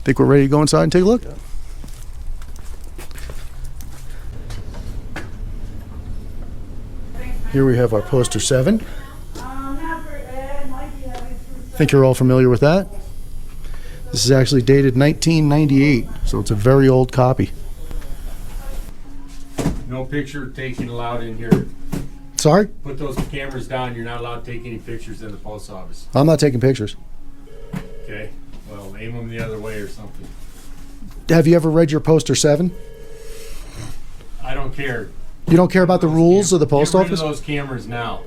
Think we're ready to go inside and take a look? Here we have our poster 7. Think you're all familiar with that. This is actually dated 1998, so it's a very old copy. No picture taking allowed in here. Sorry? Put those cameras down. You're not allowed to take any pictures in the post office. I'm not taking pictures. Okay? Well, aim them the other way or something. Have you ever read your poster 7? I don't care. You don't care about the rules of the post Get rid office? of those cameras now.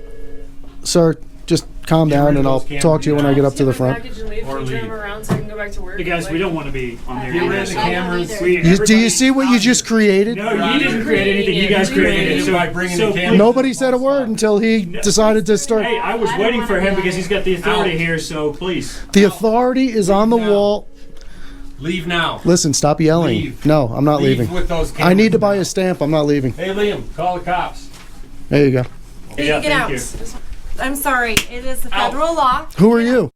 Sir, just calm Get down rid of and I'll those cameras talk to you when I get up to the Take my front. package and leave. Or Can you turn leave. them around so I can go back to work? Hey guys, we don't want to be on there. Get rid of the cameras. Do you see what you just created? No, you didn't create anything. You guys created it. So, By bringing the cameras. Nobody said a word until he decided to start. Hey, I was waiting for him because he's got the authority here. So please. The authority is on the wall. Leave now. Listen, stop yelling. Leave. No, I'm not Leave leaving. with those cameras I need to now. buy a stamp. I'm not leaving. Hey, Liam, call the cops. There you go. Yeah, Get out. thank you. I'm sorry. It is a federal law. Who are you?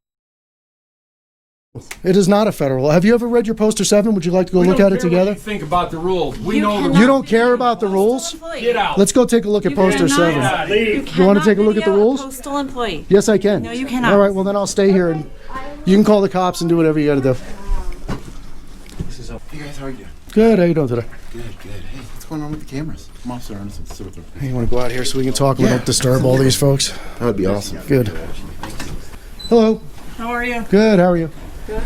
It is not a federal law. Have you ever read your poster 7? Would you like to go We look don't at it care together? What you think about the rules. We You know the cannot rules. You don't care about the rules? Get out. Let's go take a look at You poster cannot- 7. Get out. Leave. You wanna take a look at the video rules? Postal employee. Yes, I can. No, you cannot. All right, well then I'll stay here and you can call the cops and do whatever you got to do. Hey guys, how are you doing? Good. How you doing today? Good, good. Hey, what's going on with the cameras? I'm Officer Ernest with the Silverthorne Police. Hey, you want to go out here so we can talk and we don't disturb all these folks? That would be awesome. Good. Hello. How are you? Good. How are you? Good.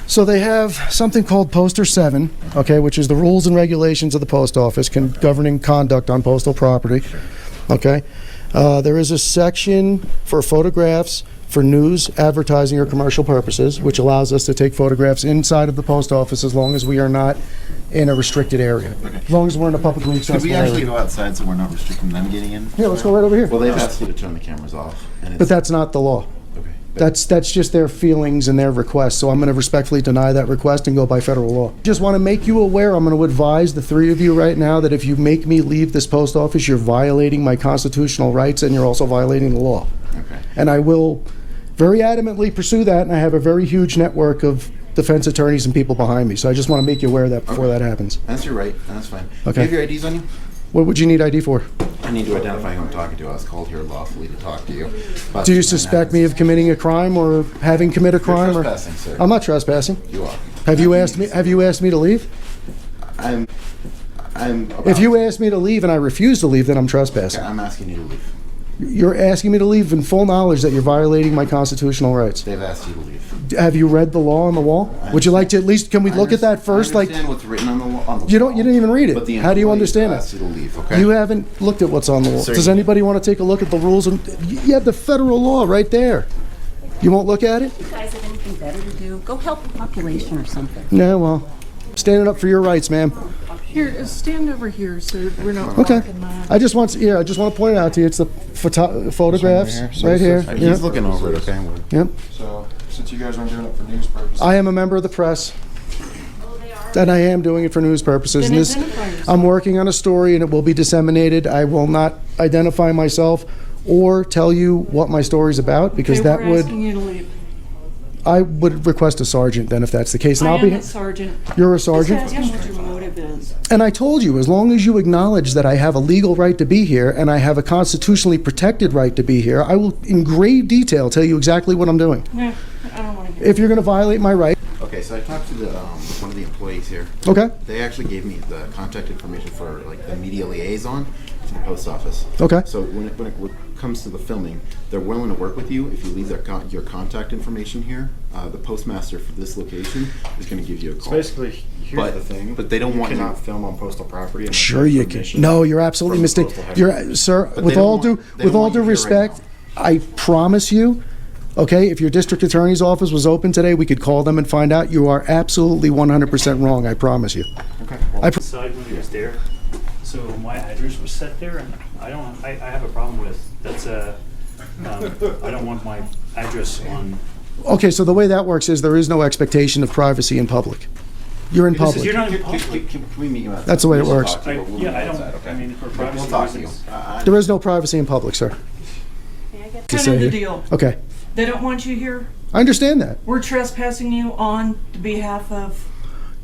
So they have something called Poster 7, okay, which is the rules and regulations of the post office governing conduct on postal property. Okay. There is a section for photographs for news, advertising, or commercial purposes, which allows us to take photographs inside of the post office as long as we are not in a restricted area. As long as we're in a publicly Could accessible we actually area. go outside so we're not restricting them getting in? Yeah, let's go right over here. Well, they've asked you to turn the cameras off. And it's, But that's not the law. okay. That's just their feelings and their request. So I'm going to respectfully deny that request and go by federal law. Just want to make you aware, I'm going to advise the 3 of you right now that if you make me leave this post office, you're violating my constitutional rights and you're also violating the law. Okay. And I will very adamantly pursue that, and I have a very huge network of defense attorneys and people behind me. So I just want to make you aware of that before that happens. That's your right. That's fine. Okay. Do you have your IDs on you? What would you need ID for? I need to identify who I'm talking to. I was called here lawfully to talk to you. About Do you something suspect that me of committing a crime or having committed a You're crime? Or trespassing, sir. I'm not trespassing. You are. Have you asked me to leave? I'm about If you to. ask me to leave and I refuse to leave, then I'm trespassing. Okay, I'm asking you to leave. You're asking me to leave in full knowledge that you're violating my constitutional rights. They've asked you to leave. Have you read the law on the wall? Would you like to at least, can we look at that first? I Like, understand what's written on the wall. you didn't even read But it. the How do you employees understand asked it? you to leave, okay? You haven't looked at what's on the wall. Sir, Does you- anybody want to take a look at the rules? And you have the federal law right there. You won't look at it? You guys have anything better to do? Go help the population or something. No, well, standing up for your rights, ma'am. Here, stand over here so we're not Okay. blocking that. I just want to point it out to you. It's the photographs right here. He's Yep. looking over it, okay? Yep. So, since you guys aren't doing it for news purposes, I am a member of the press. And I am doing it for news purposes. Then And this, identify yourself. I'm working on a story and it will be disseminated. I will not identify myself or tell you what my story's about because Okay, that we're would, asking you to leave. I would request a sergeant then if that's the case. And I I'll am be, a sergeant. you're a Just sergeant? asking what your motive is. And I told you, as long as you acknowledge that I have a legal right to be here and I have a constitutionally protected right to be here, I will in grave detail tell you exactly what I'm doing. Yeah, I don't want to hear. If you're going to violate my right, Okay, so I talked to the one of the employees here. okay? They actually gave me the contact information for like the media liaison to the post office. Okay. So when it comes to the filming, they're willing to work with you if you leave your contact information here. The postmaster for this location is going to give you a call. basically, here's But- the thing. but they don't want you you- cannot film on postal property. unless Sure you you have can. permission No, you're absolutely from the mistaken. postal You're, headquarters. sir, But with they don't all want- due they don't want due you here right respect, I promise you, okay, if your district attorney's office was open today, we could call them and find out. You are absolutely 100% wrong, I promise you. Okay. I pr- Inside when he was there, so my address was set there, and I have a problem with, that's I don't want my address on. Okay, so the way that works is there is no expectation of privacy in public. You're in This is, you're public. not in public. Can we meet you outside? That's the way it We'll works. talk to you, but we'll Yeah, meet I you don't, outside, okay? I mean, for We'll privacy talk to you. reasons. There is no privacy in public, sir. To Kind say of the here. deal. Okay. They don't want you here. I understand that. We're trespassing you on the behalf of,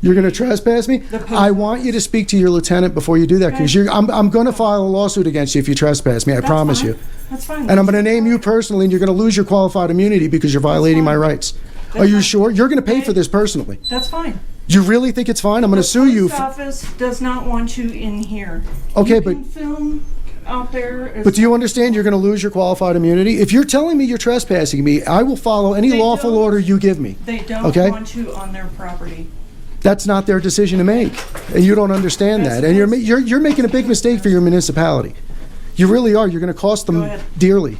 You're going to trespass me? post I want you to speak to your lieutenant before you do that, because Okay. I'm going to file a lawsuit against you if you trespass me, I that's promise fine. you. That's fine. And I'm going to name you personally, and you're going to lose your qualified immunity because you're violating my fine. rights. Are That's you fine. sure? You're going to pay Okay. for this personally. That's fine. You really think it's fine? I'm going to sue you. The post office does not want you in here. Okay, You but- can film out there. But do you understand you're going to lose your qualified immunity? If you're telling me you're trespassing me, I will follow any They lawful don't. order you give me. They don't Okay. want you on their property. That's not their decision to make, and you don't understand That's that. And supposed- you're making a big mistake for your municipality. You really are. You're going to cost Go them ahead. dearly.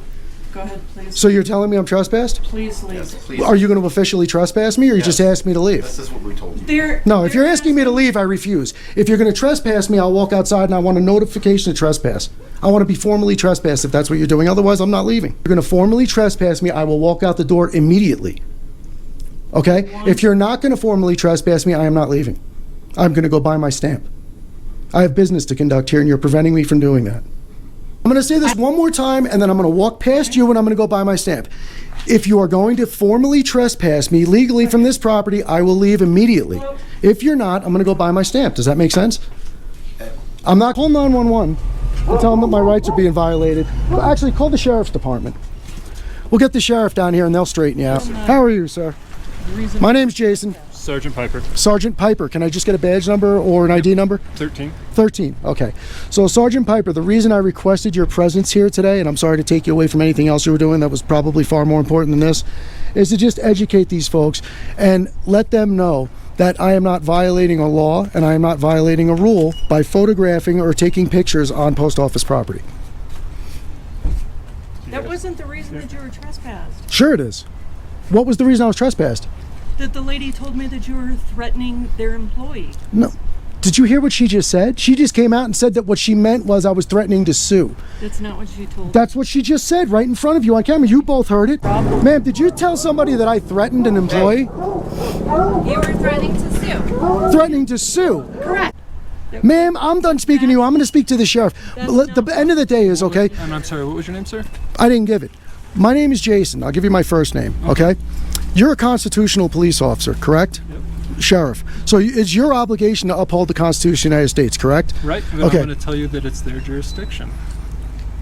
Go ahead, please. So you're telling me I'm trespassed? Please leave. Please. Are you going to officially trespass me, or you just ask me to leave? This is what we told you. No, if you're asking me to leave, I refuse. If you're going to trespass me, I'll walk outside and I want a notification to trespass. I want to be formally trespassed if that's what you're doing. Otherwise, I'm not leaving. If you're going to formally trespass me, I will walk out the door immediately. Okay? If you're not going to formally trespass me, I am not leaving. I'm going to go buy my stamp. I have business to conduct here, and you're preventing me from doing that. I'm going to say this one more time, and then I'm going to walk past you and I'm going to go buy my stamp. If you are going to formally trespass me legally from this property, I will leave immediately. If you're not, I'm going to go buy my stamp. Does that make sense? I'm not calling 911 and tell them that my rights are being violated. Well, actually, call the sheriff's department. We'll get the sheriff down here and they'll straighten you out. How are you, sir? My name's Jason. Sergeant Piper, Sergeant Piper. Can I just get a badge number or an ID number? 13. 13, okay. So Sergeant Piper, the reason I requested your presence here today, and I'm sorry to take you away from anything else you were doing that was probably far more important than this, is to just educate these folks and let them know that I am not violating a law and I am not violating a rule by photographing or taking pictures on post office property. That wasn't the reason that you were trespassed. Sure it is. What was the reason I was trespassed? That the lady told me that you were threatening their employee. No. Did you hear what she just said? She just came out and said that what she meant was I was threatening to sue. That's not what she told me. That's what she just said right in front of you on camera. You both heard it. Ma'am, did you tell somebody that I threatened an employee? You were threatening to sue. Threatening to sue. Correct. Ma'am, I'm done speaking to you. I'm going to speak to the sheriff. The end of the day is, okay, I'm sorry, what was your name, sir? I didn't give it. My name is Jason. I'll give you my first name, okay? You're a constitutional police officer, correct? Yep. Sheriff. So it's your obligation to uphold the Constitution of the United States, correct? Right, but Okay. I'm going to tell you that it's their jurisdiction.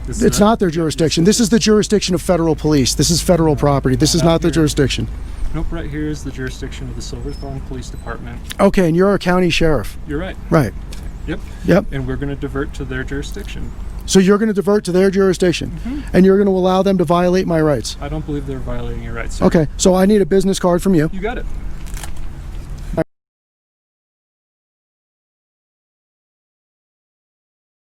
It's not their jurisdiction. This is the jurisdiction of federal police. This is federal property. This is not their jurisdiction. Nope, right here is the jurisdiction of the Silverthorne Police Department. Okay, and you're a county sheriff. You're right. Right. Yep. Yep. And we're going to divert to their jurisdiction. So you're going to divert to their jurisdiction, and you're going to allow them to violate my rights. I don't believe they're violating your rights, sir. Okay, so I need a business card from you. You got it.